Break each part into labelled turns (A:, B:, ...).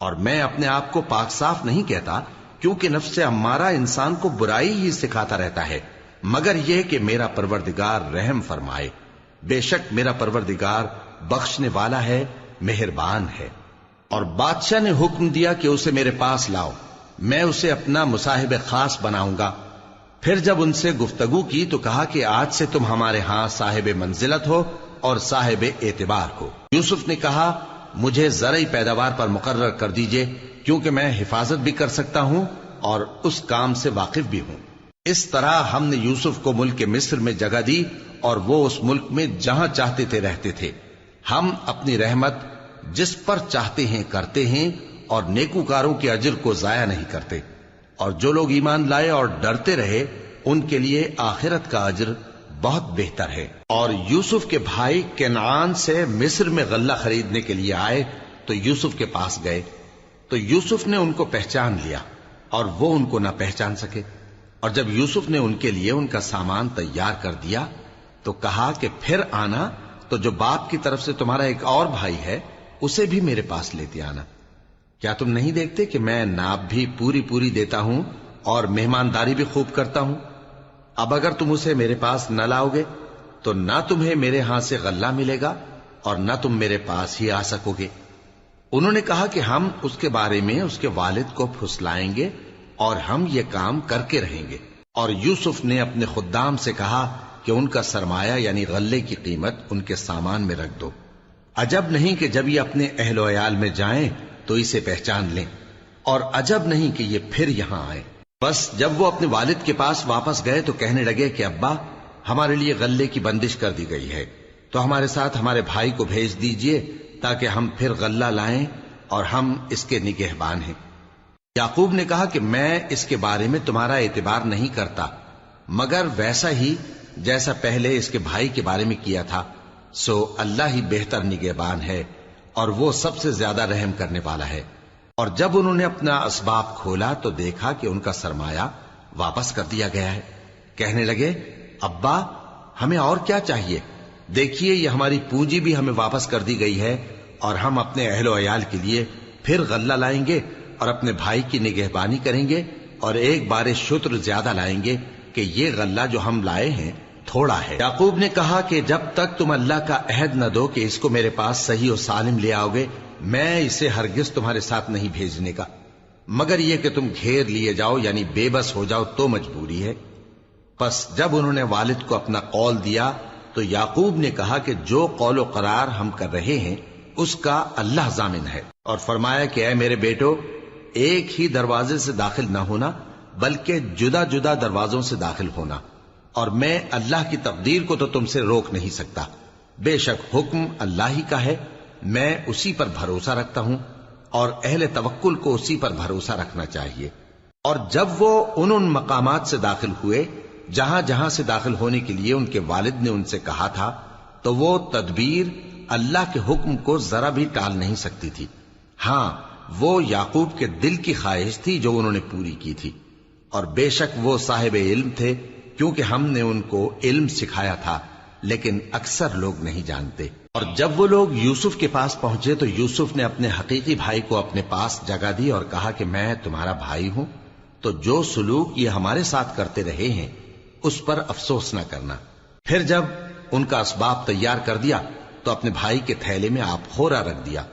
A: اور میں اپنے آپ کو پاک صاف نہیں کہتا، کیونکہ نفس امارہ انسان کو برائی ہی سکھاتا رہتا ہے، مگر یہ کہ میرا پروردگار رحم فرمائے۔ بے شک میرا پروردگار بخشنے والا ہے، مہربان ہے۔ اور بادشاہ نے حکم دیا کہ اسے میرے پاس لاؤ، میں اسے اپنا مصاحب خاص بناؤں گا۔ پھر جب ان سے گفتگو کی تو کہا کہ آج سے تم ہمارے ہاں صاحب منزلت ہو اور صاحب اعتبار ہو۔ یوسف نے کہا مجھے زرعی پیداوار پر مقرر کر دیجئے، کیونکہ میں حفاظت بھی کر سکتا ہوں اور اس کام سے واقف بھی ہوں۔ اس طرح ہم نے یوسف کو ملک مصر میں جگہ دی اور وہ اس ملک میں جہاں چاہتے تھے رہتے تھے۔ ہم اپنی رحمت جس پر چاہتے ہیں کرتے ہیں اور نیکوکاروں کے اجر کو ضائع نہیں کرتے، اور جو لوگ ایمان لائے اور ڈرتے رہے ان کے لیے آخرت کا اجر بہت بہتر ہے۔ اور یوسف کے بھائی کنعان سے مصر میں غلہ خریدنے کے لیے آئے تو یوسف کے پاس گئے، تو یوسف نے ان کو پہچان لیا اور وہ ان کو نہ پہچان سکے۔ اور جب یوسف نے ان کے لیے ان کا سامان تیار کر دیا تو کہا کہ پھر آنا تو جو باپ کی طرف سے تمہارا ایک اور بھائی ہے اسے بھی میرے پاس لیتے آنا۔ کیا تم نہیں دیکھتے کہ میں ناب بھی پوری پوری دیتا ہوں اور مہمانداری بھی خوب کرتا ہوں؟ اب اگر تم اسے میرے پاس نہ لاؤ گے تو نہ تمہیں میرے ہاں سے غلہ ملے گا اور نہ تم میرے پاس ہی آ سکو گے۔ انہوں نے کہا کہ ہم اس کے بارے میں اس کے والد کو پھسلائیں گے اور ہم یہ کام کر کے رہیں گے۔ اور یوسف نے اپنے خدام سے کہا کہ ان کا سرمایہ یعنی غلے کی قیمت ان کے سامان میں رکھ دو۔ عجب نہیں کہ جب یہ اپنے اہل و عیال میں جائیں تو اسے پہچان لیں، اور عجب نہیں کہ یہ پھر یہاں آئے۔ بس جب وہ اپنے والد کے پاس واپس گئے تو کہنے لگے کہ ابا ہمارے لیے غلے کی بندش کر دی گئی ہے، تو ہمارے ساتھ ہمارے بھائی کو بھیج دیجئے تاکہ ہم پھر غلہ لائیں اور ہم اس کے نگہبان ہیں۔ یعقوب نے کہا کہ میں اس کے بارے میں تمہارا اعتبار نہیں کرتا، مگر ویسا ہی جیسا پہلے اس کے بھائی کے بارے میں کیا تھا، سو اللہ ہی بہتر نگہبان ہے اور وہ سب سے زیادہ رحم کرنے والا ہے۔ اور جب انہوں نے اپنا اسباب کھولا تو دیکھا کہ ان کا سرمایہ واپس کر دیا گیا ہے۔ کہنے لگے ابا ہمیں اور کیا چاہیے؟ دیکھیے یہ ہماری پونجی بھی ہمیں واپس کر دی گئی ہے، اور ہم اپنے اہل و عیال کے لیے پھر غلہ لائیں گے اور اپنے بھائی کی نگہبانی کریں گے، اور ایک بار شتر زیادہ لائیں گے کہ یہ غلہ جو ہم لائے ہیں تھوڑا ہے۔ یعقوب نے کہا کہ جب تک تم اللہ کا عہد نہ دو کہ اس کو میرے پاس صحیح و سالم لے آؤ گے، میں اسے ہرگز تمہارے ساتھ نہیں بھیجنے کا، مگر یہ کہ تم گھیر لیے جاؤ یعنی بے بس ہو جاؤ تو مجبوری ہے۔ پس جب انہوں نے والد کو اپنا قول دیا تو یعقوب نے کہا کہ جو قول و قرار ہم کر رہے ہیں اس کا اللہ ضامن ہے، اور فرمایا کہ اے میرے بیٹو ایک ہی دروازے سے داخل نہ ہونا بلکہ جدا جدا دروازوں سے داخل ہونا، اور میں اللہ کی تقدیر کو تو تم سے روک نہیں سکتا۔ بے شک حکم اللہ ہی کا ہے، میں اسی پر بھروسہ رکھتا ہوں، اور اہل توکل کو اسی پر بھروسہ رکھنا چاہیے۔ اور جب وہ ان مقامات سے داخل ہوئے جہاں جہاں سے داخل ہونے کے لیے ان کے والد نے ان سے کہا تھا، تو وہ تدبیر اللہ کے حکم کو ذرا بھی ٹال نہیں سکتی تھی۔ ہاں وہ یعقوب کے دل کی خواہش تھی جو انہوں نے پوری کی تھی، اور بے شک وہ صاحب علم تھے، کیونکہ ہم نے ان کو علم سکھایا تھا، لیکن اکثر لوگ نہیں جانتے۔ اور جب وہ لوگ یوسف کے پاس پہنچے تو یوسف نے اپنے حقیقی بھائی کو اپنے پاس جگہ دی اور کہا کہ میں تمہارا بھائی ہوں، تو جو سلوک یہ ہمارے ساتھ کرتے رہے ہیں اس پر افسوس نہ کرنا۔ پھر جب ان کا اسباب تیار کر دیا تو اپنے بھائی کے تھیلے میں آپ خورا رکھ دیا۔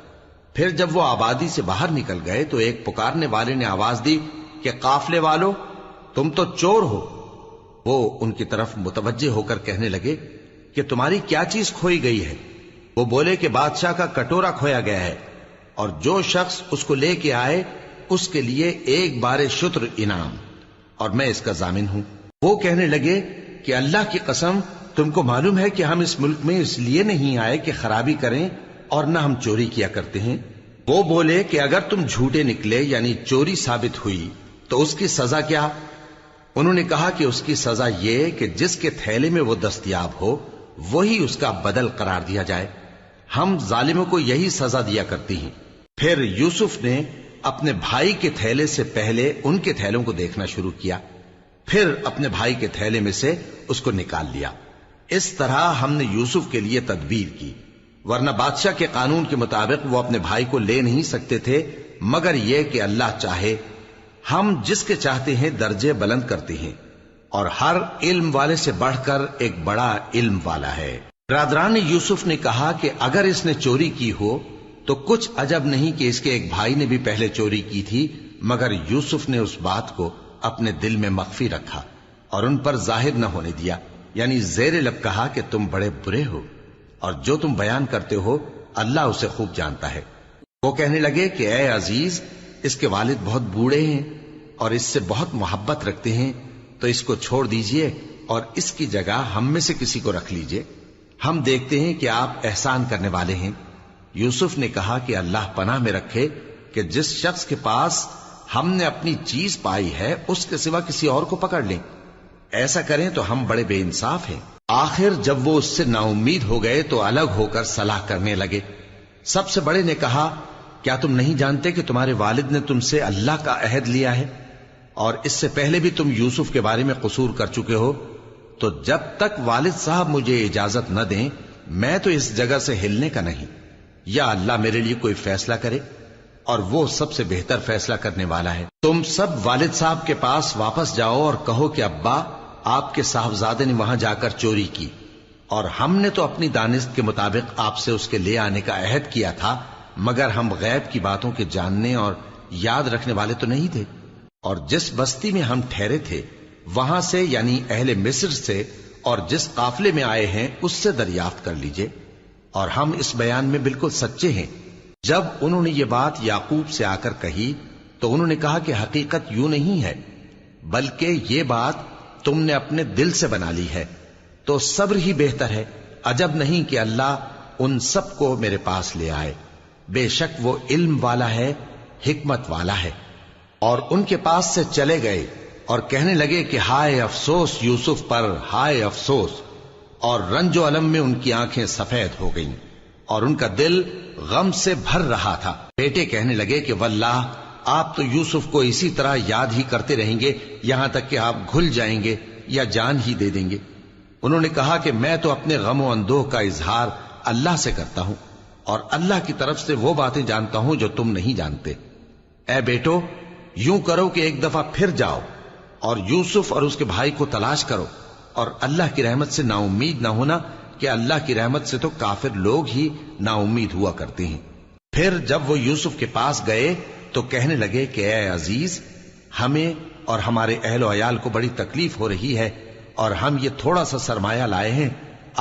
A: پھر جب وہ آبادی سے باہر نکل گئے تو ایک پکارنے والے نے آواز دی کہ قافلے والو تم تو چور ہو۔ وہ ان کی طرف متوجہ ہو کر کہنے لگے کہ تمہاری کیا چیز کھوئی گئی ہے؟ وہ بولے کہ بادشاہ کا کٹورا کھویا گیا ہے، اور جو شخص اس کو لے کے آئے اس کے لیے ایک بار شتر انعام، اور میں اس کا ضامن ہوں۔ وہ کہنے لگے کہ اللہ کی قسم تم کو معلوم ہے کہ ہم اس ملک میں اس لیے نہیں آئے کہ خرابی کریں اور نہ ہم چوری کیا کرتے ہیں۔ وہ بولے کہ اگر تم جھوٹے نکلے یعنی چوری ثابت ہوئی تو اس کی سزا کیا؟ انہوں نے کہا کہ اس کی سزا یہ کہ جس کے تھیلے میں وہ دستیاب ہو وہی اس کا بدل قرار دیا جائے، ہم ظالموں کو یہی سزا دیا کرتی ہیں۔ پھر یوسف نے اپنے بھائی کے تھیلے سے پہلے ان کے تھیلوں کو دیکھنا شروع کیا، پھر اپنے بھائی کے تھیلے میں سے اس کو نکال لیا۔ اس طرح ہم نے یوسف کے لیے تدبیر کی، ورنہ بادشاہ کے قانون کے مطابق وہ اپنے بھائی کو لے نہیں سکتے تھے مگر یہ کہ اللہ چاہے۔ ہم جس کے چاہتے ہیں درجے بلند کرتے ہیں، اور ہر علم والے سے بڑھ کر ایک بڑا علم والا ہے۔ برادران یوسف نے کہا کہ اگر اس نے چوری کی ہو تو کچھ عجب نہیں کہ اس کے ایک بھائی نے بھی پہلے چوری کی تھی، مگر یوسف نے اس بات کو اپنے دل میں مخفی رکھا اور ان پر ظاہر نہ ہونے دیا، یعنی زیر لب کہا کہ تم بڑے برے ہو اور جو تم بیان کرتے ہو اللہ اسے خوب جانتا ہے۔ وہ کہنے لگے کہ اے عزیز، اس کے والد بہت بوڑھے ہیں اور اس سے بہت محبت رکھتے ہیں، تو اس کو چھوڑ دیجئے اور اس کی جگہ ہم میں سے کسی کو رکھ لیجئے، ہم دیکھتے ہیں کہ آپ احسان کرنے والے ہیں۔ یوسف نے کہا کہ اللہ پناہ میں رکھے کہ جس شخص کے پاس ہم نے اپنی چیز پائی ہے اس کے سوا کسی اور کو پکڑ لیں، ایسا کریں تو ہم بڑے بے انصاف ہیں۔ آخر جب وہ اس سے نا امید ہو گئے تو الگ ہو کر صلاح کرنے لگے۔ سب سے بڑے نے کہا، کیا تم نہیں جانتے کہ تمہارے والد نے تم سے اللہ کا عہد لیا ہے اور اس سے پہلے بھی تم یوسف کے بارے میں قصور کر چکے ہو؟ تو جب تک والد صاحب مجھے اجازت نہ دیں میں تو اس جگہ سے ہلنے کا نہیں، یا اللہ میرے لیے کوئی فیصلہ کرے، اور وہ سب سے بہتر فیصلہ کرنے والا ہے۔ تم سب والد صاحب کے پاس واپس جاؤ اور کہو کہ ابا، آپ کے صاحبزادے نے وہاں جا کر چوری کی، اور ہم نے تو اپنی دانست کے مطابق آپ سے اس کے لے آنے کا عہد کیا تھا، مگر ہم غیب کی باتوں کے جاننے اور یاد رکھنے والے تو نہیں تھے، اور جس بستی میں ہم ٹھہرے تھے وہاں سے، یعنی اہل مصر سے، اور جس قافلے میں آئے ہیں اس سے دریافت کر لیجئے، اور ہم اس بیان میں بالکل سچے ہیں۔ جب انہوں نے یہ بات یعقوب سے آ کر کہی تو انہوں نے کہا کہ حقیقت یوں نہیں ہے، بلکہ یہ بات تم نے اپنے دل سے بنا لی ہے، تو صبر ہی بہتر ہے۔ عجب نہیں کہ اللہ ان سب کو میرے پاس لے آئے، بے شک وہ علم والا ہے، حکمت والا ہے۔ اور ان کے پاس سے چلے گئے اور کہنے لگے کہ ہائے افسوس یوسف پر، ہائے افسوس، اور رنج و الم میں ان کی آنکھیں سفید ہو گئیں اور ان کا دل غم سے بھر رہا تھا۔ بیٹے کہنے لگے کہ واللہ آپ تو یوسف کو اسی طرح یاد ہی کرتے رہیں گے یہاں تک کہ آپ گھل جائیں گے یا جان ہی دے دیں گے۔ انہوں نے کہا کہ میں تو اپنے غم و اندوہ کا اظہار اللہ سے کرتا ہوں، اور اللہ کی طرف سے وہ باتیں جانتا ہوں جو تم نہیں جانتے۔ اے بیٹو، یوں کرو کہ ایک دفعہ پھر جاؤ اور یوسف اور اس کے بھائی کو تلاش کرو، اور اللہ کی رحمت سے نا امید نہ ہونا کہ اللہ کی رحمت سے تو کافر لوگ ہی نا امید ہوا کرتے ہیں۔ پھر جب وہ یوسف کے پاس گئے تو کہنے لگے کہ اے عزیز، ہمیں اور ہمارے اہل و عیال کو بڑی تکلیف ہو رہی ہے، اور ہم یہ تھوڑا سا سرمایہ لائے ہیں،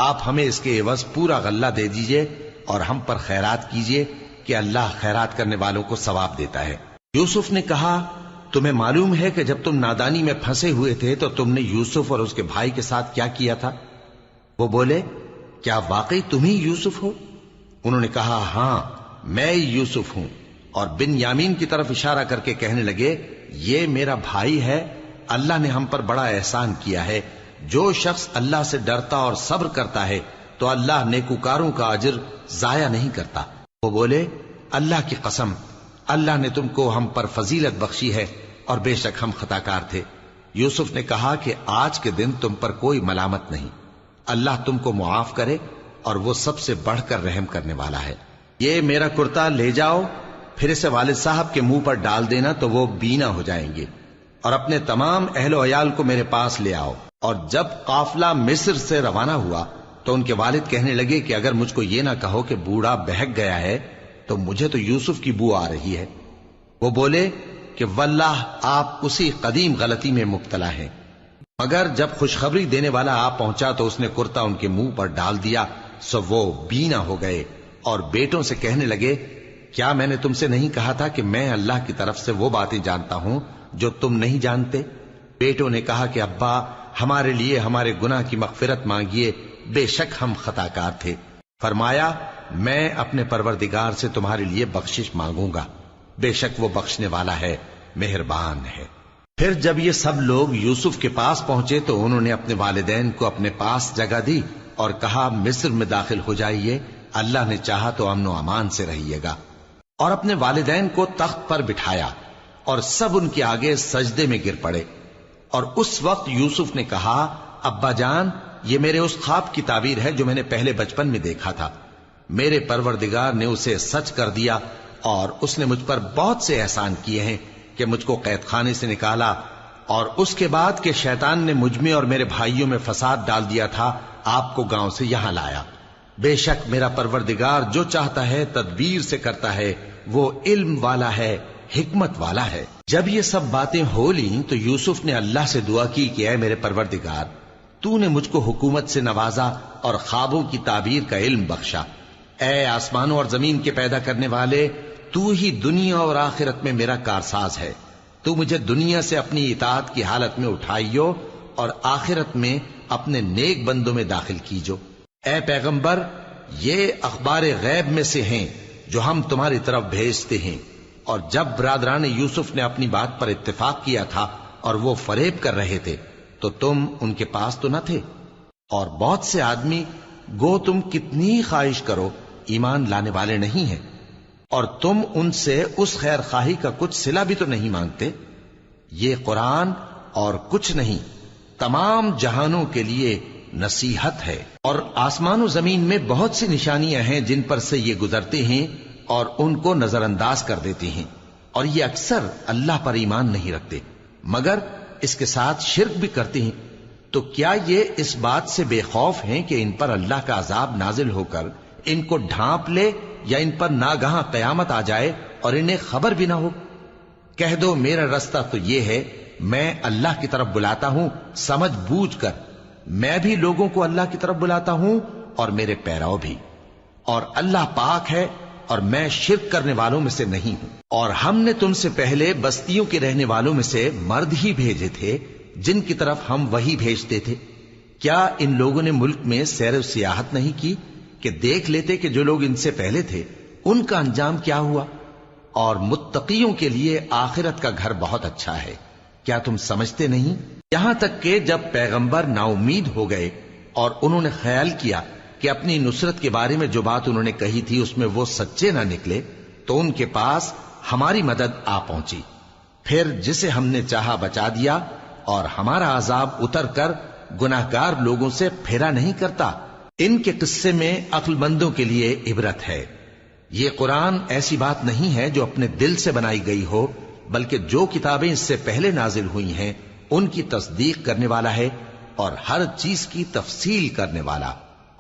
A: آپ ہمیں اس کے عوض پورا غلہ دے دیجئے اور ہم پر خیرات کیجئے کہ اللہ خیرات کرنے والوں کو ثواب دیتا ہے۔ یوسف نے کہا، تمہیں معلوم ہے کہ جب تم نادانی میں پھنسے ہوئے تھے تو تم نے یوسف اور اس کے بھائی کے ساتھ کیا کیا تھا؟ وہ بولے، کیا واقعی تم ہی یوسف ہو؟ انہوں نے کہا، ہاں میں یوسف ہوں، اور بن یامین کی طرف اشارہ کر کے کہنے لگے، یہ میرا بھائی ہے، اللہ نے ہم پر بڑا احسان کیا ہے۔ جو شخص اللہ سے ڈرتا اور صبر کرتا ہے تو اللہ نیکوکاروں کا اجر ضائع نہیں کرتا۔ وہ بولے، اللہ کی قسم، اللہ نے تم کو ہم پر فضیلت بخشی ہے اور بے شک ہم خطاکار تھے۔ یوسف نے کہا کہ آج کے دن تم پر کوئی ملامت نہیں، اللہ تم کو معاف کرے، اور وہ سب سے بڑھ کر رحم کرنے والا ہے۔ یہ میرا کرتا لے جاؤ، پھر اسے والد صاحب کے منہ پر ڈال دینا تو وہ بینا ہو جائیں گے، اور اپنے تمام اہل و عیال کو میرے پاس لے آؤ۔ اور جب قافلہ مصر سے روانہ ہوا تو ان کے والد کہنے لگے کہ اگر مجھ کو یہ نہ کہو کہ بوڑھا بہک گیا ہے تو مجھے تو یوسف کی بو آ رہی ہے۔ وہ بولے کہ واللہ آپ اسی قدیم غلطی میں مبتلا ہیں۔ مگر جب خوشخبری دینے والا آپ پہنچا تو اس نے کرتا ان کے منہ پر ڈال دیا، سو وہ بینا ہو گئے، اور بیٹوں سے کہنے لگے، کیا میں نے تم سے نہیں کہا تھا کہ میں اللہ کی طرف سے وہ باتیں جانتا ہوں جو تم نہیں جانتے؟ بیٹوں نے کہا کہ ابا، ہمارے لیے ہمارے گناہ کی مغفرت مانگیے، بے شک ہم خطاکار تھے۔ فرمایا، میں اپنے پروردگار سے تمہارے لیے بخشش مانگوں گا، بے شک وہ بخشنے والا ہے، مہربان ہے۔ پھر جب یہ سب لوگ یوسف کے پاس پہنچے تو انہوں نے اپنے والدین کو اپنے پاس جگہ دی اور کہا، مصر میں داخل ہو جائیے، اللہ نے چاہا تو امن و امان سے رہیے گا۔ اور اپنے والدین کو تخت پر بٹھایا اور سب ان کے آگے سجدے میں گر پڑے۔ اور اس وقت یوسف نے کہا، ابا جان، یہ میرے اس خواب کی تعبیر ہے جو میں نے پہلے بچپن میں دیکھا تھا۔ میرے پروردگار نے اسے سچ کر دیا اور اس نے مجھ پر بہت سے احسان کیے ہیں کہ مجھ کو قید خانے سے نکالا، اور اس کے بعد کہ شیطان نے مجھ میں اور میرے بھائیوں میں فساد ڈال دیا تھا، آپ کو گاؤں سے یہاں لایا۔ بے شک میرا پروردگار جو چاہتا ہے تدبیر سے کرتا ہے، وہ علم والا ہے، حکمت والا ہے۔ جب یہ سب باتیں ہو لیں تو یوسف نے اللہ سے دعا کی کہ اے میرے پروردگار، تو نے مجھ کو حکومت سے نوازا اور خوابوں کی تعبیر کا علم بخشا۔ اے آسمانوں اور زمین کے پیدا کرنے والے، تو ہی دنیا اور آخرت میں میرا کارساز ہے۔ تو مجھے دنیا سے اپنی اطاعت کی حالت میں اٹھائیو اور آخرت میں اپنے نیک بندوں میں داخل کیجو۔ اے پیغمبر، یہ اخبار غیب میں سے ہیں جو ہم تمہاری طرف بھیجتے ہیں۔ اور جب برادران یوسف نے اپنی بات پر اتفاق کیا تھا اور وہ فریب کر رہے تھے تو تم ان کے پاس تو نہ تھے، اور بہت سے آدمی گو تم کتنی خواہش کرو ایمان لانے والے نہیں ہیں، اور تم ان سے اس خیر خواہی کا کچھ صلہ بھی تو نہیں مانگتے۔ یہ قرآن اور کچھ نہیں تمام جہانوں کے لیے نصیحت ہے، اور آسمان و زمین میں بہت سی نشانیاں ہیں جن پر سے یہ گزرتے ہیں اور ان کو نظر انداز کر دیتے ہیں، اور یہ اکثر اللہ پر ایمان نہیں رکھتے مگر اس کے ساتھ شرک بھی کرتے ہیں۔ تو کیا یہ اس بات سے بے خوف ہیں کہ ان پر اللہ کا عذاب نازل ہو کر ان کو ڈھانپ لے، یا ان پر ناگہاں قیامت آ جائے اور انہیں خبر بھی نہ ہو؟ کہہ دو میرا رستہ تو یہ ہے، میں اللہ کی طرف بلاتا ہوں سمجھ بوجھ کر، میں بھی لوگوں کو اللہ کی طرف بلاتا ہوں اور میرے پیراؤ بھی، اور اللہ پاک ہے اور میں شرک کرنے والوں میں سے نہیں ہوں۔ اور ہم نے تم سے پہلے بستیوں کے رہنے والوں میں سے مرد ہی بھیجے تھے جن کی طرف ہم وہی بھیجتے تھے۔ کیا ان لوگوں نے ملک میں سیر و سیاحت نہیں کی کہ دیکھ لیتے کہ جو لوگ ان سے پہلے تھے ان کا انجام کیا ہوا؟ اور متقیوں کے لیے آخرت کا گھر بہت اچھا ہے، کیا تم سمجھتے نہیں؟ یہاں تک کہ جب پیغمبر نا امید ہو گئے اور انہوں نے خیال کیا کہ اپنی نصرت کے بارے میں جو بات انہوں نے کہی تھی اس میں وہ سچے نہ نکلے، تو ان کے پاس ہماری مدد آ پہنچی، پھر جسے ہم نے چاہا بچا دیا، اور ہمارا عذاب اتر کر گناہگار لوگوں سے پھیرا نہیں کرتا۔ ان کے قصے میں عقل مندوں کے لیے عبرت ہے۔ یہ قرآن ایسی بات نہیں ہے جو اپنے دل سے بنائی گئی ہو، بلکہ جو کتابیں اس سے پہلے نازل ہوئی ہیں ان کی تصدیق کرنے والا ہے اور ہر چیز کی تفصیل کرنے والا،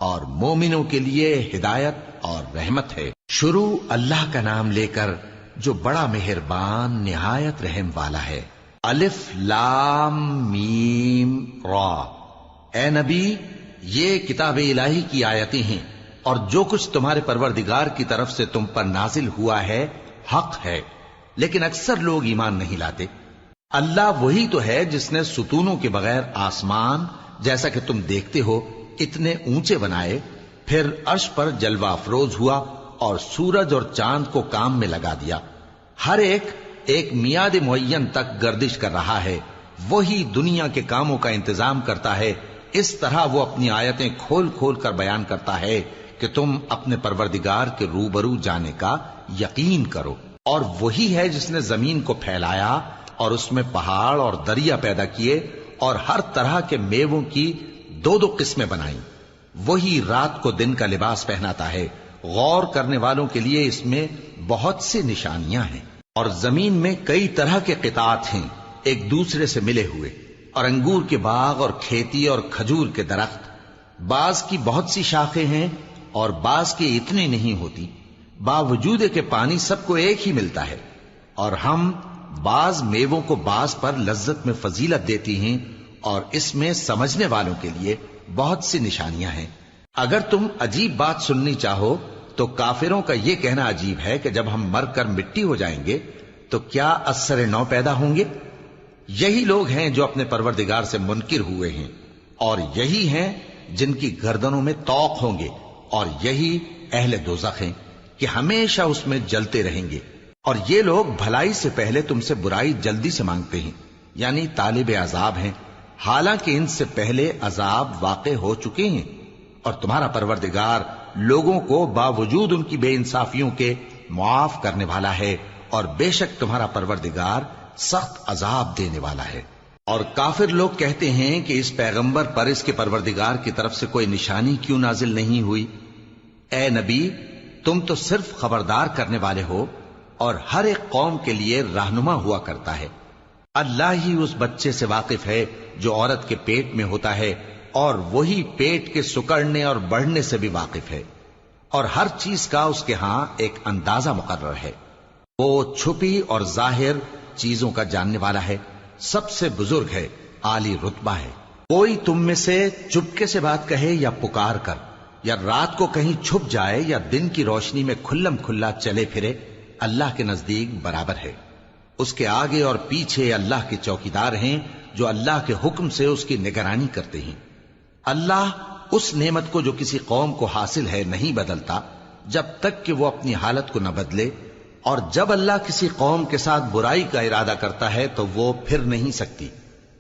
A: اور مومنوں کے لیے ہدایت اور رحمت ہے۔ شروع اللہ کا نام لے کر جو بڑا مہربان نہایت رحم والا ہے۔ الف لام میم را۔ اے نبی، یہ کتاب الہی کی آیتیں ہیں، اور جو کچھ تمہارے پروردگار کی طرف سے تم پر نازل ہوا ہے حق ہے، لیکن اکثر لوگ ایمان نہیں لاتے۔ اللہ وہی تو ہے جس نے ستونوں کے بغیر آسمان جیسا کہ تم دیکھتے ہو اتنے اونچے بنائے، پھر عرش پر جلوہ افروز ہوا اور سورج اور چاند کو کام میں لگا دیا، ہر ایک میعاد معین تک گردش کر رہا ہے۔ وہی دنیا کے کاموں کا انتظام کرتا ہے، اس طرح وہ اپنی آیتیں کھول کھول کر بیان کرتا ہے کہ تم اپنے پروردگار کے روبرو جانے کا یقین کرو۔ اور وہی ہے جس نے زمین کو پھیلایا اور اس میں پہاڑ اور دریا پیدا کیے اور ہر طرح کے میووں کی دو دو قسمیں بنائیں۔ وہی رات کو دن کا لباس پہناتا ہے، غور کرنے والوں کے لیے اس میں بہت سی نشانیاں ہیں۔ اور زمین میں کئی طرح کے قطعات ہیں ایک دوسرے سے ملے ہوئے، اور انگور کے باغ اور کھیتی اور کھجور کے درخت، بعض کی بہت سی شاخیں ہیں اور بعض کی اتنی نہیں ہوتی، باوجود کہ پانی سب کو ایک ہی ملتا ہے۔ اور ہم بعض میووں کو بعض پر لذت میں فضیلت دیتی ہیں، اور اس میں سمجھنے والوں کے لیے بہت سی نشانیاں ہیں۔ اگر تم عجیب بات سننی چاہو تو کافروں کا یہ کہنا عجیب ہے کہ جب ہم مر کر مٹی ہو جائیں گے تو کیا از سر نو پیدا ہوں گے؟ یہی لوگ ہیں جو اپنے پروردگار سے منکر ہوئے ہیں، اور یہی ہیں جن کی گردنوں میں طوق ہوں گے، اور یہی اہل دوزخ ہیں کہ ہمیشہ اس میں جلتے رہیں گے۔ اور یہ لوگ بھلائی سے پہلے تم سے برائی جلدی سے مانگتے ہیں، یعنی طالب عذاب ہیں، حالانکہ ان سے پہلے عذاب واقع ہو چکے ہیں۔ اور تمہارا پروردگار لوگوں کو باوجود ان کی بے انصافیوں کے معاف کرنے والا ہے، اور بے شک تمہارا پروردگار سخت عذاب دینے والا ہے۔ اور کافر لوگ کہتے ہیں کہ اس پیغمبر پر اس کے پروردگار کی طرف سے کوئی نشانی کیوں نازل نہیں ہوئی؟ اے نبی تم تو صرف خبردار کرنے والے ہو اور ہر ایک قوم کے لیے رہنما ہوا کرتا ہے۔ اللہ ہی اس بچے سے واقف ہے جو عورت کے پیٹ میں ہوتا ہے، اور وہی پیٹ کے سکڑنے اور بڑھنے سے بھی واقف ہے، اور ہر چیز کا اس کے ہاں ایک اندازہ مقرر ہے۔ وہ چھپی اور ظاہر چیزوں کا جاننے والا ہے، سب سے بزرگ ہے، عالی رتبہ ہے۔ کوئی تم میں سے چپکے سے بات کہے یا پکار کر، یا رات کو کہیں چھپ جائے یا دن کی روشنی میں کھلم کھلا چلے پھرے، اللہ کے نزدیک برابر ہے۔ اس کے آگے اور پیچھے اللہ کے چوکیدار ہیں جو اللہ کے حکم سے اس کی نگرانی کرتے ہیں۔ اللہ اس نعمت کو جو کسی قوم کو حاصل ہے نہیں بدلتا جب تک کہ وہ اپنی حالت کو نہ بدلے، اور جب اللہ کسی قوم کے ساتھ برائی کا ارادہ کرتا ہے تو وہ پھر نہیں سکتی،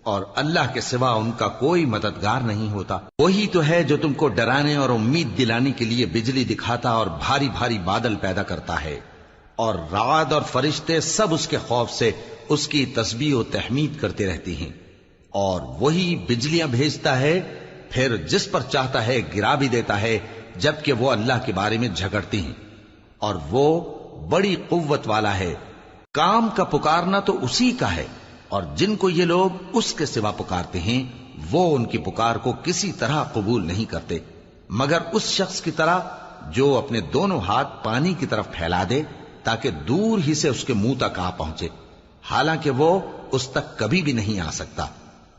A: اور اللہ کے سوا ان کا کوئی مددگار نہیں ہوتا۔ وہی تو ہے جو تم کو ڈرانے اور امید دلانے کے لیے بجلی دکھاتا اور بھاری بھاری بادل پیدا کرتا ہے، اور رعد اور فرشتے سب اس کے خوف سے اس کی تسبیح و تحمید کرتے رہتے ہیں۔ اور وہی بجلیاں بھیجتا ہے، پھر جس پر چاہتا ہے گرا بھی دیتا ہے، جبکہ وہ اللہ کے بارے میں جھگڑتے ہیں، اور وہ بڑی قوت والا ہے۔ کام کا پکارنا تو اسی کا ہے، اور جن کو یہ لوگ اس کے سوا پکارتے ہیں وہ ان کی پکار کو کسی طرح قبول نہیں کرتے، مگر اس شخص کی طرح جو اپنے دونوں ہاتھ پانی کی طرف پھیلا دے تاکہ دور ہی سے اس کے منہ تک آ پہنچے، حالانکہ وہ اس تک کبھی بھی نہیں آ سکتا۔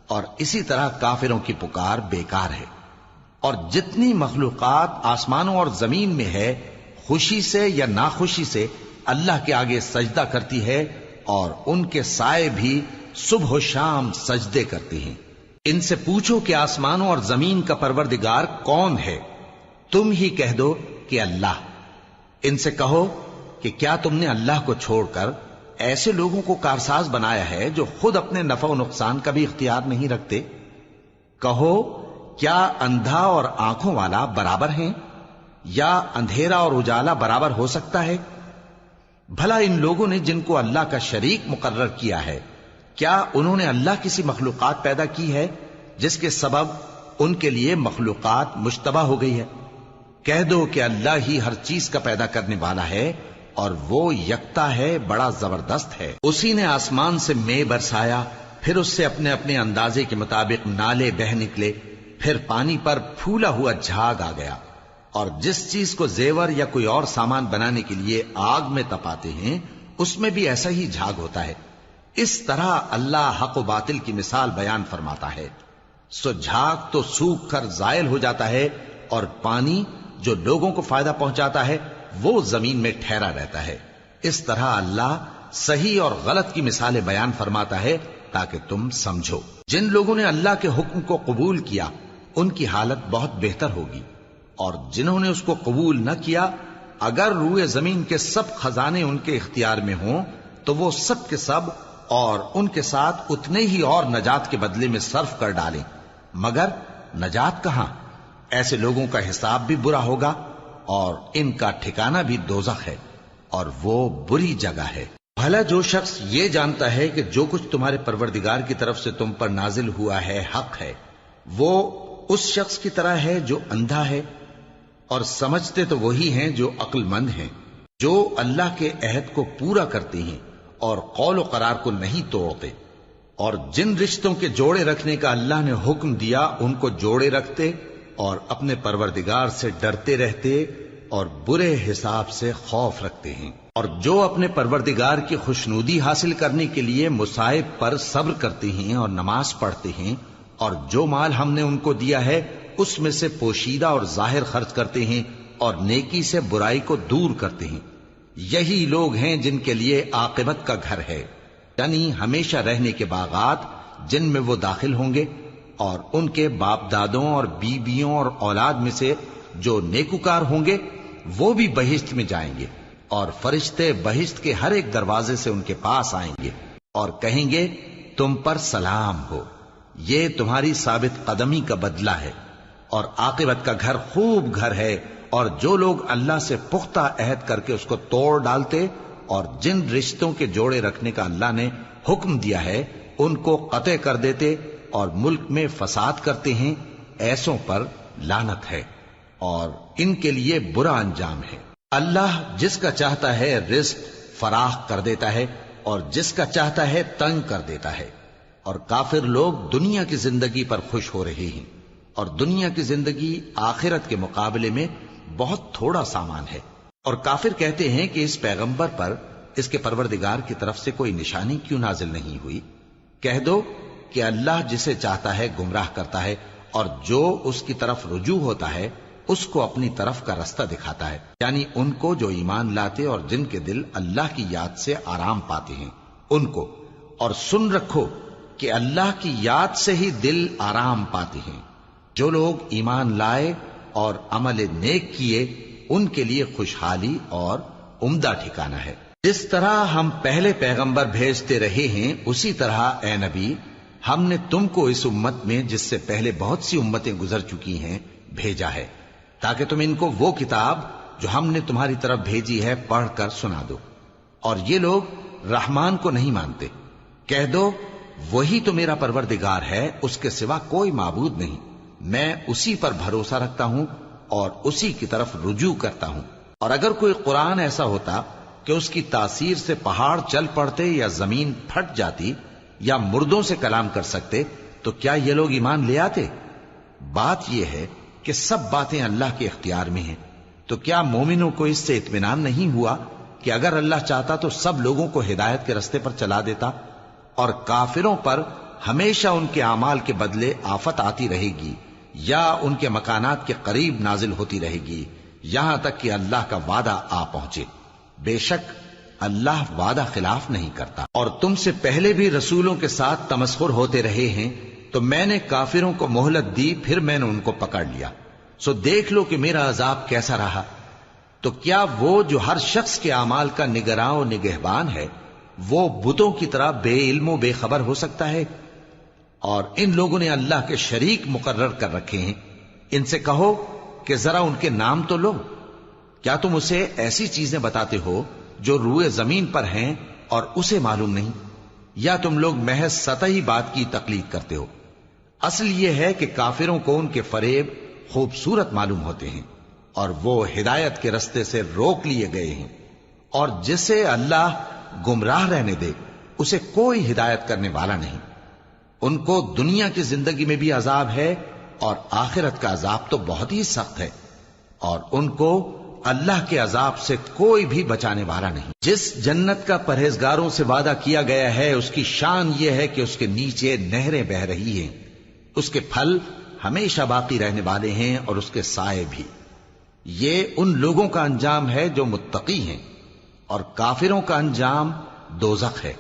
A: اور اسی طرح کافروں کی پکار بیکار ہے۔ اور جتنی مخلوقات آسمانوں اور زمین میں ہے، خوشی سے یا ناخوشی سے اللہ کے آگے سجدہ کرتی ہے، اور ان کے سائے بھی صبح و شام سجدے کرتے ہیں۔ ان سے پوچھو کہ آسمانوں اور زمین کا پروردگار کون ہے؟ تم ہی کہہ دو کہ اللہ۔ ان سے کہو کہ کیا تم نے اللہ کو چھوڑ کر ایسے لوگوں کو کارساز بنایا ہے جو خود اپنے نفع و نقصان کا بھی اختیار نہیں رکھتے؟ کہو کیا اندھا اور آنکھوں والا برابر ہیں، یا اندھیرا اور اجالا برابر ہو سکتا ہے؟ بھلا ان لوگوں نے جن کو اللہ کا شریک مقرر کیا ہے، کیا انہوں نے اللہ کسی مخلوقات پیدا کی ہے جس کے سبب ان کے لیے مخلوقات مشتبہ ہو گئی ہے؟ کہہ دو کہ اللہ ہی ہر چیز کا پیدا کرنے والا ہے، اور وہ یکتا ہے، بڑا زبردست ہے۔ اسی نے آسمان سے مے برسایا، پھر اس سے اپنے اپنے اندازے کے مطابق نالے بہ نکلے، پھر پانی پر پھولا ہوا جھاگ آ گیا۔ اور جس چیز کو زیور یا کوئی اور سامان بنانے کے لیے آگ میں تپاتے ہیں اس میں بھی ایسا ہی جھاگ ہوتا ہے۔ اس طرح اللہ حق و باطل کی مثال بیان فرماتا ہے۔ سو جھاگ تو سوکھ کر زائل ہو جاتا ہے، اور پانی جو لوگوں کو فائدہ پہنچاتا ہے وہ زمین میں ٹھہرا رہتا ہے۔ اس طرح اللہ صحیح اور غلط کی مثالیں بیان فرماتا ہے تاکہ تم سمجھو۔ جن لوگوں نے اللہ کے حکم کو قبول کیا ان کی حالت بہت بہتر ہوگی، اور جنہوں نے اس کو قبول نہ کیا، اگر روئے زمین کے سب خزانے ان کے اختیار میں ہوں تو وہ سب کے سب اور ان کے ساتھ اتنے ہی اور نجات کے بدلے میں صرف کر ڈالیں، مگر نجات کہاں؟ ایسے لوگوں کا حساب بھی برا ہوگا، اور ان کا ٹھکانہ بھی دوزخ ہے، اور وہ بری جگہ ہے۔ بھلا جو شخص یہ جانتا ہے کہ جو کچھ تمہارے پروردگار کی طرف سے تم پر نازل ہوا ہے حق ہے، وہ اس شخص کی طرح ہے جو اندھا ہے؟ اور سمجھتے تو وہی ہیں جو عقل مند ہیں، جو اللہ کے عہد کو پورا کرتے ہیں اور قول و قرار کو نہیں توڑتے، اور جن رشتوں کے جوڑے رکھنے کا اللہ نے حکم دیا ان کو جوڑے رکھتے، اور اپنے پروردگار سے ڈرتے رہتے اور برے حساب سے خوف رکھتے ہیں۔ اور جو اپنے پروردگار کی خوشنودی حاصل کرنے کے لیے مصائب پر صبر کرتے ہیں اور نماز پڑھتے ہیں، اور جو مال ہم نے ان کو دیا ہے اس میں سے پوشیدہ اور ظاہر خرچ کرتے ہیں، اور نیکی سے برائی کو دور کرتے ہیں، یہی لوگ ہیں جن کے لیے عاقبت کا گھر ہے، یعنی ہمیشہ رہنے کے باغات جن میں وہ داخل ہوں گے، اور ان کے باپ دادوں اور بیویوں اور اولاد میں سے جو نیکوکار ہوں گے وہ بھی بہشت میں جائیں گے، اور فرشتے بہشت کے ہر ایک دروازے سے ان کے پاس آئیں گے اور کہیں گے تم پر سلام ہو، یہ تمہاری ثابت قدمی کا بدلہ ہے، اور عاقبت کا گھر خوب گھر ہے۔ اور جو لوگ اللہ سے پختہ عہد کر کے اس کو توڑ ڈالتے اور جن رشتوں کے جوڑے رکھنے کا اللہ نے حکم دیا ہے ان کو قطع کر دیتے اور ملک میں فساد کرتے ہیں، ایسوں پر لعنت ہے۔ اور ان کے لیے برا انجام ہے۔ اللہ جس کا چاہتا ہے رزق فراخ کر دیتا ہے اور جس کا چاہتا ہے تنگ کر دیتا ہے، اور کافر لوگ دنیا کی زندگی پر خوش ہو رہے ہیں، اور دنیا کی زندگی آخرت کے مقابلے میں بہت تھوڑا سامان ہے۔ اور کافر کہتے ہیں کہ اس پیغمبر پر اس کے پروردگار کی طرف سے کوئی نشانی کیوں نازل نہیں ہوئی؟ کہہ دو کہ اللہ جسے چاہتا ہے گمراہ کرتا ہے، اور جو اس کی طرف رجوع ہوتا ہے اس کو اپنی طرف کا رستہ دکھاتا ہے، یعنی ان کو جو ایمان لاتے اور جن کے دل اللہ کی یاد سے آرام پاتے ہیں ان کو۔ اور سن رکھو کہ اللہ کی یاد سے ہی دل آرام پاتے ہیں۔ جو لوگ ایمان لائے اور عمل نیک کیے ان کے لیے خوشحالی اور عمدہ ٹھکانہ ہے۔ جس طرح ہم پہلے پیغمبر بھیجتے رہے ہیں اسی طرح اے نبی ہم نے تم کو اس امت میں جس سے پہلے بہت سی امتیں گزر چکی ہیں بھیجا ہے، تاکہ تم ان کو وہ کتاب جو ہم نے تمہاری طرف بھیجی ہے پڑھ کر سنا دو۔ اور یہ لوگ رحمان کو نہیں مانتے۔ کہہ دو وہی تو میرا پروردگار ہے، اس کے سوا کوئی معبود نہیں، میں اسی پر بھروسہ رکھتا ہوں اور اسی کی طرف رجوع کرتا ہوں۔ اور اگر کوئی قرآن ایسا ہوتا کہ اس کی تاثیر سے پہاڑ چل پڑتے یا زمین پھٹ جاتی یا مردوں سے کلام کر سکتے تو کیا یہ لوگ ایمان لے آتے؟ بات یہ ہے کہ سب باتیں اللہ کے اختیار میں ہیں، تو کیا مومنوں کو اس سے اطمینان نہیں ہوا کہ اگر اللہ چاہتا تو سب لوگوں کو ہدایت کے رستے پر چلا دیتا؟ اور کافروں پر ہمیشہ ان کے اعمال کے بدلے آفت آتی رہے گی یا ان کے مکانات کے قریب نازل ہوتی رہے گی یہاں تک کہ اللہ کا وعدہ آ پہنچے۔ بے شک اللہ وعدہ خلاف نہیں کرتا۔ اور تم سے پہلے بھی رسولوں کے ساتھ تمسخر ہوتے رہے ہیں، تو میں نے کافروں کو مہلت دی، پھر میں نے ان کو پکڑ لیا، سو دیکھ لو کہ میرا عذاب کیسا رہا۔ تو کیا وہ جو ہر شخص کے اعمال کا نگراں و نگہبان ہے وہ بتوں کی طرح بے علم و بے خبر ہو سکتا ہے؟ اور ان لوگوں نے اللہ کے شریک مقرر کر رکھے ہیں۔ ان سے کہو کہ ذرا ان کے نام تو لو۔ کیا تم اسے ایسی چیزیں بتاتے ہو جو روئے زمین پر ہیں اور اسے معلوم نہیں، یا تم لوگ محض سطحی بات کی تقلید کرتے ہو؟ اصل یہ ہے کہ کافروں کو ان کے فریب خوبصورت معلوم ہوتے ہیں اور وہ ہدایت کے رستے سے روک لیے گئے ہیں، اور جسے اللہ گمراہ رہنے دے اسے کوئی ہدایت کرنے والا نہیں۔ ان کو دنیا کی زندگی میں بھی عذاب ہے اور آخرت کا عذاب تو بہت ہی سخت ہے، اور ان کو اللہ کے عذاب سے کوئی بھی بچانے والا نہیں۔ جس جنت کا پرہیزگاروں سے وعدہ کیا گیا ہے اس کی شان یہ ہے کہ اس کے نیچے نہریں بہ رہی ہیں، اس کے پھل ہمیشہ باقی رہنے والے ہیں اور اس کے سائے بھی۔ یہ ان لوگوں کا انجام ہے جو متقی ہیں، اور کافروں کا انجام دوزخ ہے۔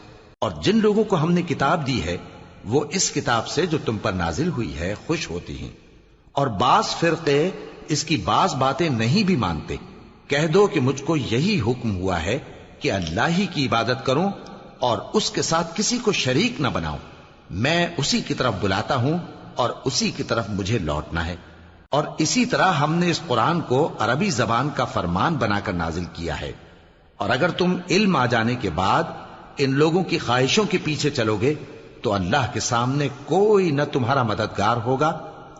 A: اور جن لوگوں کو ہم نے کتاب دی ہے وہ اس کتاب سے جو تم پر نازل ہوئی ہے خوش ہوتی ہیں، اور بعض فرقے اس کی بعض باتیں نہیں بھی مانتے۔ کہہ دو کہ مجھ کو یہی حکم ہوا ہے کہ اللہ ہی کی عبادت کروں اور اس کے ساتھ کسی کو شریک نہ بناؤں، میں اسی کی طرف بلاتا ہوں اور اسی کی طرف مجھے لوٹنا ہے۔ اور اسی طرح ہم نے اس قرآن کو عربی زبان کا فرمان بنا کر نازل کیا ہے، اور اگر تم علم آ جانے کے بعد ان لوگوں کی خواہشوں کے پیچھے چلو گے تو اللہ کے سامنے کوئی نہ تمہارا مددگار ہوگا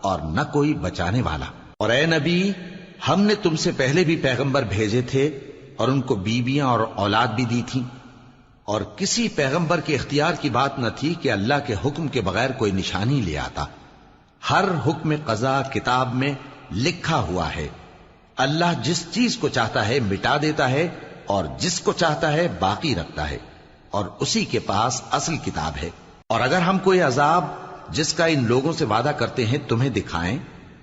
A: اور نہ کوئی بچانے والا۔ اور اے نبی ہم نے تم سے پہلے بھی پیغمبر بھیجے تھے اور ان کو بیویاں اور اولاد بھی دی تھیں، اور کسی پیغمبر کے اختیار کی بات نہ تھی کہ اللہ کے حکم کے بغیر کوئی نشانی لے آتا۔ ہر حکم قضا کتاب میں لکھا ہوا ہے۔ اللہ جس چیز کو چاہتا ہے مٹا دیتا ہے اور جس کو چاہتا ہے باقی رکھتا ہے، اور اسی کے پاس اصل کتاب ہے۔ اور اگر ہم کوئی عذاب جس کا ان لوگوں سے وعدہ کرتے ہیں تمہیں دکھائیں،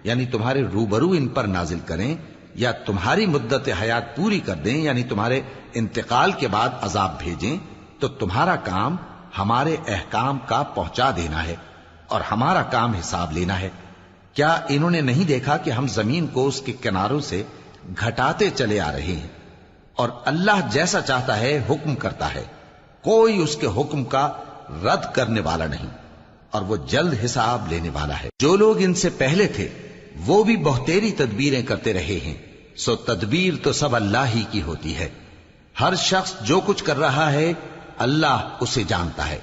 A: یعنی تمہارے روبرو ان پر نازل کریں، یا تمہاری مدت حیات پوری کر دیں، یعنی تمہارے انتقال کے بعد عذاب بھیجیں، تو تمہارا کام ہمارے احکام کا پہنچا دینا ہے اور ہمارا کام حساب لینا ہے۔ کیا انہوں نے نہیں دیکھا کہ ہم زمین کو اس کے کناروں سے گھٹاتے چلے آ رہے ہیں؟ اور اللہ جیسا چاہتا ہے حکم کرتا ہے، کوئی اس کے حکم کا رد کرنے والا نہیں، اور وہ جلد حساب لینے والا ہے۔ جو لوگ ان سے پہلے تھے وہ بھی بہتیری تدبیریں کرتے رہے ہیں، سو تدبیر تو سب اللہ ہی کی ہوتی ہے۔ ہر شخص جو کچھ کر رہا ہے اللہ اسے جانتا ہے،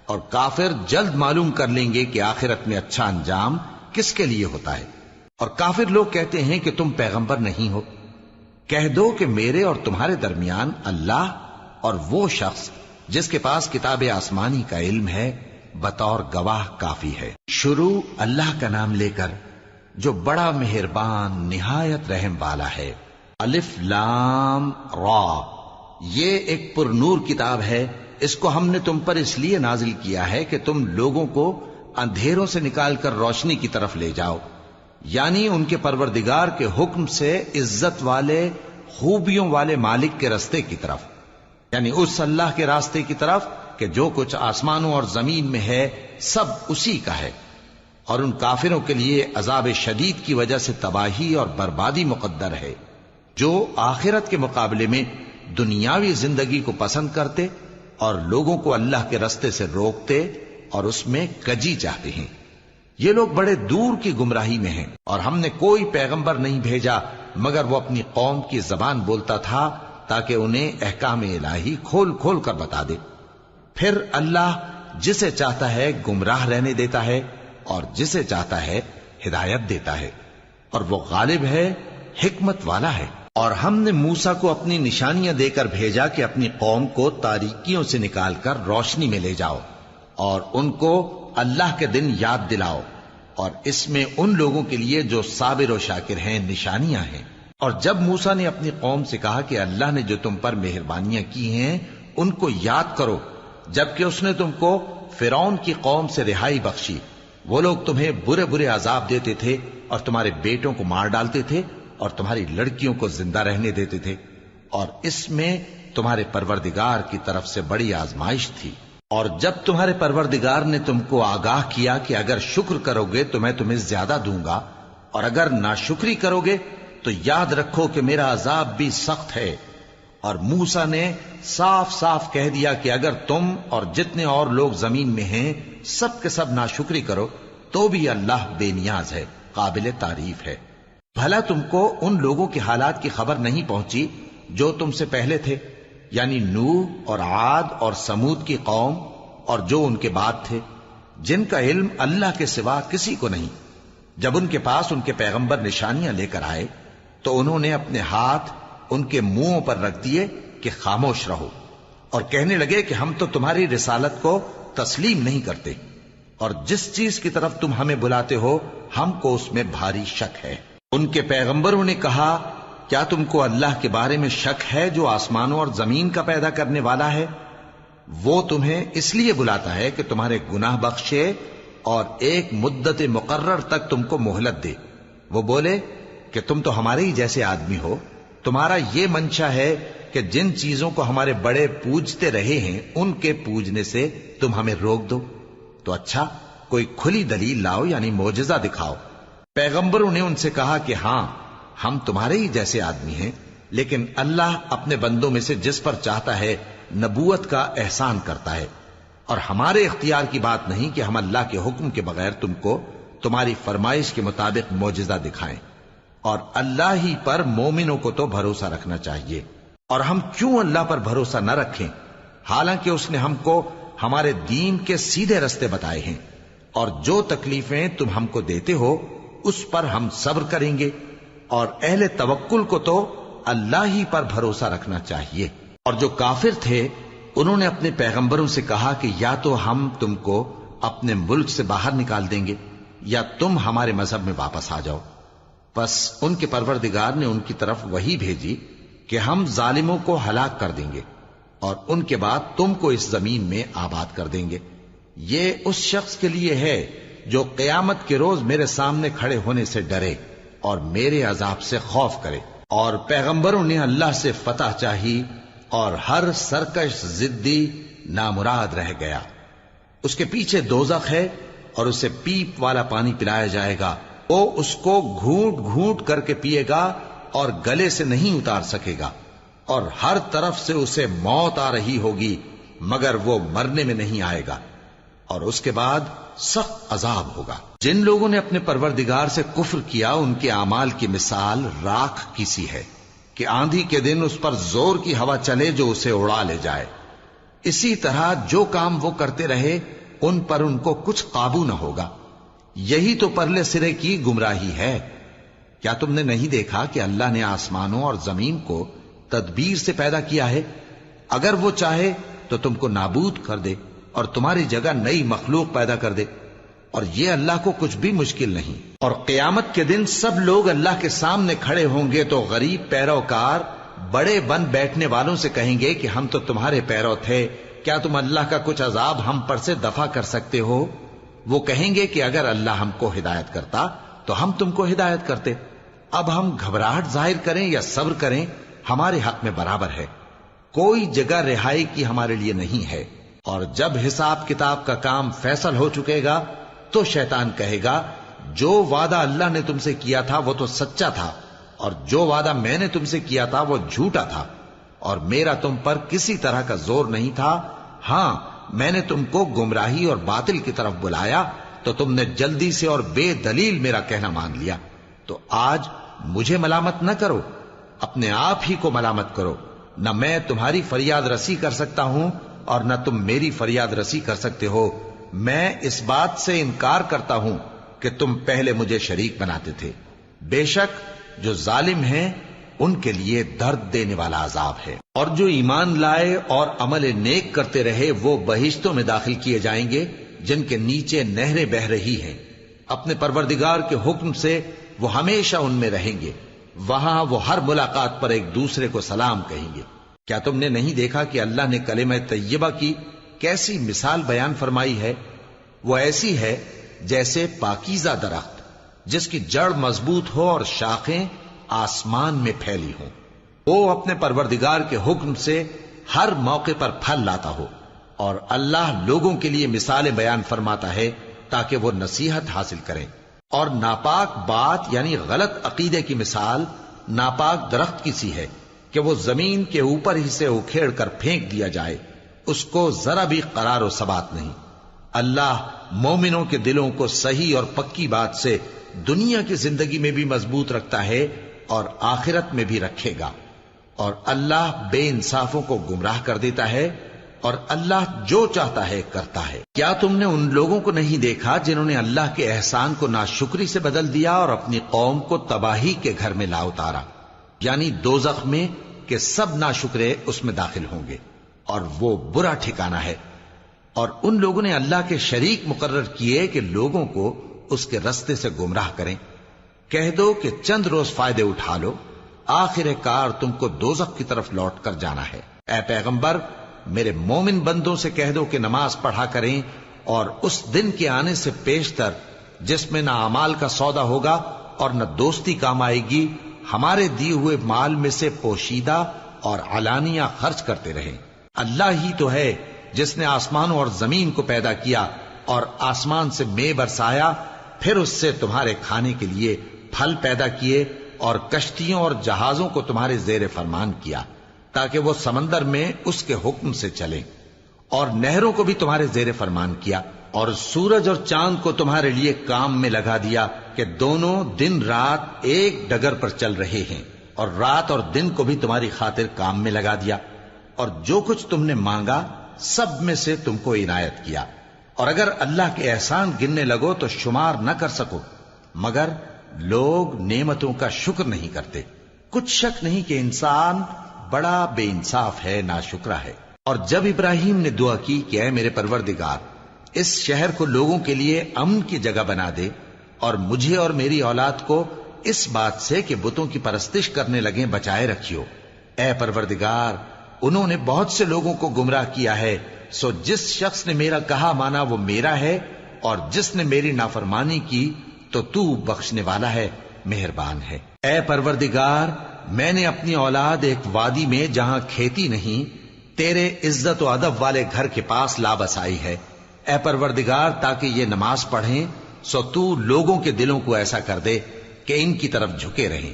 A: اور کافر جلد معلوم کر لیں گے کہ آخرت میں اچھا انجام کس کے لیے ہوتا ہے۔ اور کافر لوگ کہتے ہیں کہ تم پیغمبر نہیں ہو. کہہ دو کہ میرے اور تمہارے درمیان اللہ اور وہ شخص جس کے پاس کتاب آسمانی کا علم ہے بطور گواہ کافی ہے. شروع اللہ کا نام لے کر جو بڑا مہربان نہایت رحم والا ہے. الف لام را، یہ ایک پر نور کتاب ہے. اس کو ہم نے تم پر اس لیے نازل کیا ہے کہ تم لوگوں کو اندھیروں سے نکال کر روشنی کی طرف لے جاؤ، یعنی ان کے پروردگار کے حکم سے عزت والے خوبیوں والے مالک کے راستے کی طرف، یعنی اس اللہ کے راستے کی طرف کہ جو کچھ آسمانوں اور زمین میں ہے سب اسی کا ہے. اور ان کافروں کے لیے عذاب شدید کی وجہ سے تباہی اور بربادی مقدر ہے جو آخرت کے مقابلے میں دنیاوی زندگی کو پسند کرتے اور لوگوں کو اللہ کے راستے سے روکتے اور اس میں کجی چاہتے ہیں. یہ لوگ بڑے دور کی گمراہی میں ہیں، اور ہم نے کوئی پیغمبر نہیں بھیجا مگر وہ اپنی قوم کی زبان بولتا تھا تاکہ انہیں احکام الہی کھول کھول کر بتا دے. پھر اللہ جسے چاہتا ہے گمراہ رہنے دیتا ہے اور جسے چاہتا ہے ہدایت دیتا ہے، اور وہ غالب ہے، حکمت والا ہے. اور ہم نے موسیٰ کو اپنی نشانیاں دے کر بھیجا کہ اپنی قوم کو تاریکیوں سے نکال کر روشنی میں لے جاؤ اور ان کو اللہ کے دن یاد دلاؤ، اور اس میں ان لوگوں کے لیے جو صابر و شاکر ہیں نشانیاں ہیں. اور جب موسیٰ نے اپنی قوم سے کہا کہ اللہ نے جو تم پر مہربانیاں کی ہیں ان کو یاد کرو، جبکہ اس نے تم کو فرعون کی قوم سے رہائی بخشی. وہ لوگ تمہیں برے برے عذاب دیتے تھے اور تمہارے بیٹوں کو مار ڈالتے تھے اور تمہاری لڑکیوں کو زندہ رہنے دیتے تھے، اور اس میں تمہارے پروردگار کی طرف سے بڑی آزمائش تھی. اور جب تمہارے پروردگار نے تم کو آگاہ کیا کہ اگر شکر کرو گے تو میں تمہیں زیادہ دوں گا، اور اگر ناشکری کرو گے تو یاد رکھو کہ میرا عذاب بھی سخت ہے. اور موسیٰ نے صاف صاف کہہ دیا کہ اگر تم اور جتنے اور لوگ زمین میں ہیں سب کے سب ناشکری کرو تو بھی اللہ بے نیاز ہے، قابل تعریف ہے. بھلا تم کو ان لوگوں کے حالات کی خبر نہیں پہنچی جو تم سے پہلے تھے، یعنی نوح اور عاد اور سمود کی قوم اور جو ان کے بعد تھے، جن کا علم اللہ کے سوا کسی کو نہیں. جب ان کے پاس ان کے پیغمبر نشانیاں لے کر آئے تو انہوں نے اپنے ہاتھ ان کے منہوں پر رکھ دیے کہ خاموش رہو، اور کہنے لگے کہ ہم تو تمہاری رسالت کو تسلیم نہیں کرتے، اور جس چیز کی طرف تم ہمیں بلاتے ہو ہم کو اس میں بھاری شک ہے. ان کے پیغمبروں نے کہا کیا تم کو اللہ کے بارے میں شک ہے جو آسمانوں اور زمین کا پیدا کرنے والا ہے؟ وہ تمہیں اس لیے بلاتا ہے کہ تمہارے گناہ بخشے اور ایک مدت مقرر تک تم کو مہلت دے. وہ بولے کہ تم تو ہمارے ہی جیسے آدمی ہو، تمہارا یہ منشا ہے کہ جن چیزوں کو ہمارے بڑے پوجتے رہے ہیں ان کے پوجنے سے تم ہمیں روک دو. تو اچھا کوئی کھلی دلیل لاؤ، یعنی معجزہ دکھاؤ. پیغمبروں نے ان سے کہا کہ ہاں ہم تمہارے ہی جیسے آدمی ہیں، لیکن اللہ اپنے بندوں میں سے جس پر چاہتا ہے نبوت کا احسان کرتا ہے، اور ہمارے اختیار کی بات نہیں کہ ہم اللہ کے حکم کے بغیر تم کو تمہاری فرمائش کے مطابق معجزہ دکھائیں. اور اللہ ہی پر مومنوں کو تو بھروسہ رکھنا چاہیے. اور ہم کیوں اللہ پر بھروسہ نہ رکھیں حالانکہ اس نے ہم کو ہمارے دین کے سیدھے رستے بتائے ہیں، اور جو تکلیفیں تم ہم کو دیتے ہو اس پر ہم صبر کریں گے. اور اہل توکل کو تو اللہ ہی پر بھروسہ رکھنا چاہیے. اور جو کافر تھے انہوں نے اپنے پیغمبروں سے کہا کہ یا تو ہم تم کو اپنے ملک سے باہر نکال دیں گے یا تم ہمارے مذہب میں واپس آ جاؤ. بس ان کے پروردگار نے ان کی طرف وحی بھیجی کہ ہم ظالموں کو ہلاک کر دیں گے اور ان کے بعد تم کو اس زمین میں آباد کر دیں گے. یہ اس شخص کے لیے ہے جو قیامت کے روز میرے سامنے کھڑے ہونے سے ڈرے اور میرے عذاب سے خوف کرے. اور پیغمبروں نے اللہ سے فتح چاہی اور ہر سرکش ضدی نامراد رہ گیا. اس کے پیچھے دوزخ ہے اور اسے پیپ والا پانی پلایا جائے گا. وہ اس کو گھونٹ گھونٹ کر کے پیے گا اور گلے سے نہیں اتار سکے گا، اور ہر طرف سے اسے موت آ رہی ہوگی مگر وہ مرنے میں نہیں آئے گا، اور اس کے بعد سخت عذاب ہوگا. جن لوگوں نے اپنے پروردگار سے کفر کیا ان کے اعمال کی مثال راکھ کی سی ہے کہ آندھی کے دن اس پر زور کی ہوا چلے جو اسے اڑا لے جائے. اسی طرح جو کام وہ کرتے رہے ان پر ان کو کچھ قابو نہ ہوگا. یہی تو پرلے سرے کی گمراہی ہے. کیا تم نے نہیں دیکھا کہ اللہ نے آسمانوں اور زمین کو تدبیر سے پیدا کیا ہے؟ اگر وہ چاہے تو تم کو نابود کر دے اور تمہاری جگہ نئی مخلوق پیدا کر دے، اور یہ اللہ کو کچھ بھی مشکل نہیں۔ اور قیامت کے دن سب لوگ اللہ کے سامنے کھڑے ہوں گے تو غریب پیروکار بڑے بن بیٹھنے والوں سے کہیں گے کہ ہم تو تمہارے پیرو تھے، کیا تم اللہ کا کچھ عذاب ہم پر سے دفع کر سکتے ہو؟ وہ کہیں گے کہ اگر اللہ ہم کو ہدایت کرتا تو ہم تم کو ہدایت کرتے۔ اب ہم گھبراہٹ ظاہر کریں یا صبر کریں، ہمارے حق میں برابر ہے، کوئی جگہ رہائی کی ہمارے لیے نہیں ہے۔ اور جب حساب کتاب کا کام فیصل ہو چکے گا تو شیطان کہے گا جو وعدہ اللہ نے تم سے کیا تھا وہ تو سچا تھا، اور جو وعدہ میں نے تم سے کیا تھا وہ جھوٹا تھا، اور میرا تم پر کسی طرح کا زور نہیں تھا۔ ہاں، میں نے تم کو گمراہی اور باطل کی طرف بلایا تو تم نے جلدی سے اور بے دلیل میرا کہنا مان لیا، تو آج مجھے ملامت نہ کرو، اپنے آپ ہی کو ملامت کرو۔ نہ میں تمہاری فریاد رسی کر سکتا ہوں اور نہ تم میری فریاد رسی کر سکتے ہو۔ میں اس بات سے انکار کرتا ہوں کہ تم پہلے مجھے شریک بناتے تھے۔ بے شک جو ظالم ہیں ان کے لیے درد دینے والا عذاب ہے۔ اور جو ایمان لائے اور عمل نیک کرتے رہے وہ بہشتوں میں داخل کیے جائیں گے جن کے نیچے نہریں بہ رہی ہیں، اپنے پروردگار کے حکم سے وہ ہمیشہ ان میں رہیں گے، وہاں وہ ہر ملاقات پر ایک دوسرے کو سلام کہیں گے۔ کیا تم نے نہیں دیکھا کہ اللہ نے کلمہ طیبہ کی کیسی مثال بیان فرمائی ہے؟ وہ ایسی ہے جیسے پاکیزہ درخت جس کی جڑ مضبوط ہو اور شاخیں آسمان میں پھیلی ہوں، وہ اپنے پروردگار کے حکم سے ہر موقع پر پھل لاتا ہو۔ اور اللہ لوگوں کے لیے مثالیں بیان فرماتا ہے تاکہ وہ نصیحت حاصل کریں۔ اور ناپاک بات یعنی غلط عقیدے کی مثال ناپاک درخت کی سی ہے کہ وہ زمین کے اوپر ہی سے اکھیڑ کر پھینک دیا جائے، اس کو ذرا بھی قرار و ثبات نہیں۔ اللہ مومنوں کے دلوں کو صحیح اور پکی بات سے دنیا کی زندگی میں بھی مضبوط رکھتا ہے اور آخرت میں بھی رکھے گا، اور اللہ بے انصافوں کو گمراہ کر دیتا ہے، اور اللہ جو چاہتا ہے کرتا ہے۔ کیا تم نے ان لوگوں کو نہیں دیکھا جنہوں نے اللہ کے احسان کو ناشکری سے بدل دیا اور اپنی قوم کو تباہی کے گھر میں لا اتارا، یعنی دوزخ میں، کہ سب ناشکرے اس میں داخل ہوں گے اور وہ برا ٹھکانہ ہے۔ اور ان لوگوں نے اللہ کے شریک مقرر کیے کہ لوگوں کو اس کے رستے سے گمراہ کریں۔ کہہ دو کہ چند روز فائدے اٹھا لو، آخر کار تم کو دوزخ کی طرف لوٹ کر جانا ہے۔ اے پیغمبر، میرے مومن بندوں سے کہہ دو کہ نماز پڑھا کریں، اور اس دن کے آنے سے پیشتر جس میں نہ اعمال کا سودا ہوگا اور نہ دوستی کام آئے گی، ہمارے دیے ہوئے مال میں سے پوشیدہ اور علانیہ خرچ کرتے رہیں۔ اللہ ہی تو ہے جس نے آسمانوں اور زمین کو پیدا کیا اور آسمان سے مے برسایا، پھر اس سے تمہارے کھانے کے لیے پھل پیدا کیے اور کشتیوں اور جہازوں کو تمہارے زیر فرمان کیا تاکہ وہ سمندر میں اس کے حکم سے چلیں، اور نہروں کو بھی تمہارے زیر فرمان کیا، اور سورج اور چاند کو تمہارے لیے کام میں لگا دیا کہ دونوں دن رات ایک ڈگر پر چل رہے ہیں، اور رات اور دن کو بھی تمہاری خاطر کام میں لگا دیا، اور جو کچھ تم نے مانگا سب میں سے تم کو عنایت کیا، اور اگر اللہ کے احسان گننے لگو تو شمار نہ کر سکو، مگر لوگ نعمتوں کا شکر نہیں کرتے۔ کچھ شک نہیں کہ انسان بڑا بے انصاف ہے، ناشکرا ہے۔ اور جب ابراہیم نے دعا کی کہ اے میرے پروردگار، اس شہر کو لوگوں کے لیے امن کی جگہ بنا دے، اور مجھے اور میری اولاد کو اس بات سے کہ بتوں کی پرستش کرنے لگیں بچائے رکھیو۔ اے پروردگار، انہوں نے بہت سے لوگوں کو گمراہ کیا ہے، سو جس شخص نے میرا کہا مانا وہ میرا ہے، اور جس نے میری نافرمانی کی تو تو بخشنے والا ہے، مہربان ہے۔ اے پروردگار، میں نے اپنی اولاد ایک وادی میں جہاں کھیتی نہیں، تیرے عزت و ادب والے گھر کے پاس لا بسائی ہے۔ اے پروردگار، تاکہ یہ نماز پڑھیں، سو تو لوگوں کے دلوں کو ایسا کر دے کہ ان کی طرف جھکے رہیں،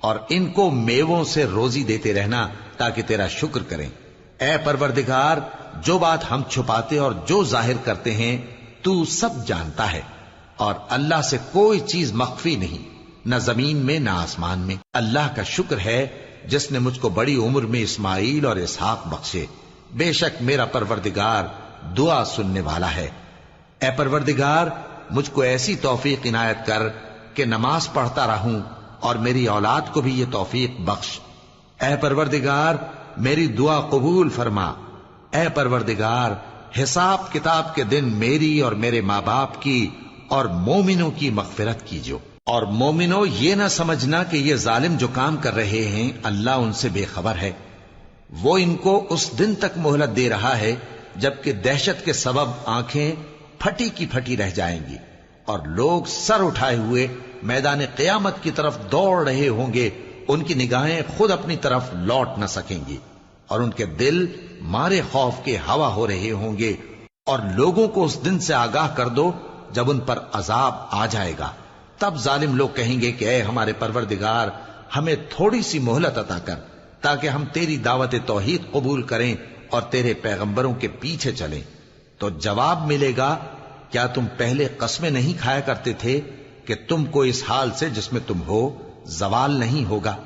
A: اور ان کو میووں سے روزی دیتے رہنا تاکہ تیرا شکر کریں۔ اے پروردگار، جو بات ہم چھپاتے اور جو ظاہر کرتے ہیں تو سب جانتا ہے، اور اللہ سے کوئی چیز مخفی نہیں، نہ زمین میں نہ آسمان میں۔ اللہ کا شکر ہے جس نے مجھ کو بڑی عمر میں اسماعیل اور اسحاق بخشے، بے شک میرا پروردگار دعا سننے والا ہے۔ اے پروردگار، مجھ کو ایسی توفیق عنایت کر کہ نماز پڑھتا رہوں اور میری اولاد کو بھی یہ توفیق بخش۔ اے پروردگار میری دعا قبول فرما۔ اے پروردگار حساب کتاب کے دن میری اور میرے ماں باپ کی اور مومنوں کی مغفرت کیجو۔ اور مومنوں یہ نہ سمجھنا کہ یہ ظالم جو کام کر رہے ہیں اللہ ان سے بے خبر ہے، وہ ان کو اس دن تک مہلت دے رہا ہے جبکہ دہشت کے سبب آنکھیں پھٹی کی پھٹی رہ جائیں گی اور لوگ سر اٹھائے ہوئے میدان قیامت کی طرف دوڑ رہے ہوں گے، ان کی نگاہیں خود اپنی طرف لوٹ نہ سکیں گی اور ان کے دل مارے خوف کے ہوا ہو رہے ہوں گے۔ اور لوگوں کو اس دن سے آگاہ کر دو جب ان پر عذاب آ جائے گا، تب ظالم لوگ کہیں گے کہ اے ہمارے پروردگار ہمیں تھوڑی سی مہلت عطا کر تاکہ ہم تیری دعوت توحید قبول کریں اور تیرے پیغمبروں کے پیچھے چلیں۔ تو جواب ملے گا کیا تم پہلے قسمیں نہیں کھایا کرتے تھے کہ تم کو اس حال سے جس میں تم ہو زوال نہیں ہوگا؟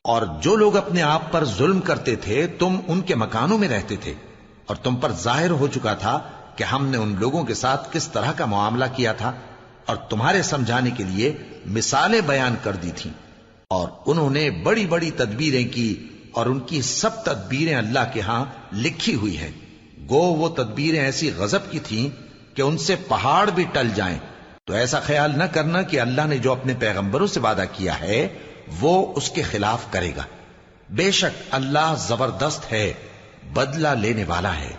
A: اور جو لوگ اپنے آپ پر ظلم کرتے تھے تم ان کے مکانوں میں رہتے تھے اور تم پر ظاہر ہو چکا تھا کہ ہم نے ان لوگوں کے ساتھ کس طرح کا معاملہ کیا تھا، اور تمہارے سمجھانے کے لیے مثالیں بیان کر دی تھیں۔ اور انہوں نے بڑی بڑی تدبیریں کی اور ان کی سب تدبیریں اللہ کے ہاں لکھی ہوئی ہیں۔ گو وہ تدبیریں ایسی غضب کی تھیں کہ ان سے پہاڑ بھی ٹل جائیں۔ تو ایسا خیال نہ کرنا کہ اللہ نے جو اپنے پیغمبروں سے وعدہ کیا ہے وہ اس کے خلاف کرے گا۔ بے شک اللہ زبردست ہے، بدلہ لینے والا ہے۔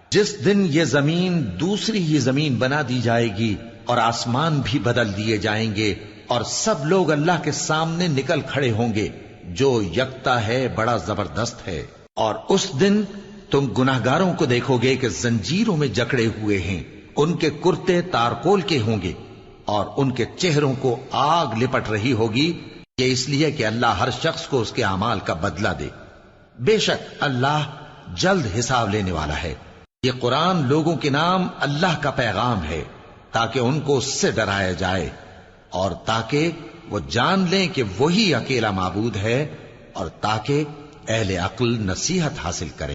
A: جس دن یہ زمین دوسری ہی زمین بنا دی جائے گی اور آسمان بھی بدل دیے جائیں گے اور سب لوگ اللہ کے سامنے نکل کھڑے ہوں گے جو یکتا ہے بڑا زبردست ہے۔ اور اس دن تم گناہگاروں کو دیکھو گے کہ زنجیروں میں جکڑے ہوئے ہیں، ان کے کرتے تارکول کے ہوں گے اور ان کے چہروں کو آگ لپٹ رہی ہوگی، یہ اس لیے کہ اللہ ہر شخص کو اس کے اعمال کا بدلہ دے۔ بے شک اللہ جلد حساب لینے والا ہے۔ یہ قرآن لوگوں کے نام اللہ کا پیغام ہے تاکہ ان کو اس سے ڈرایا جائے اور تاکہ وہ جان لیں کہ وہی اکیلا معبود ہے اور تاکہ اہل عقل نصیحت حاصل کریں۔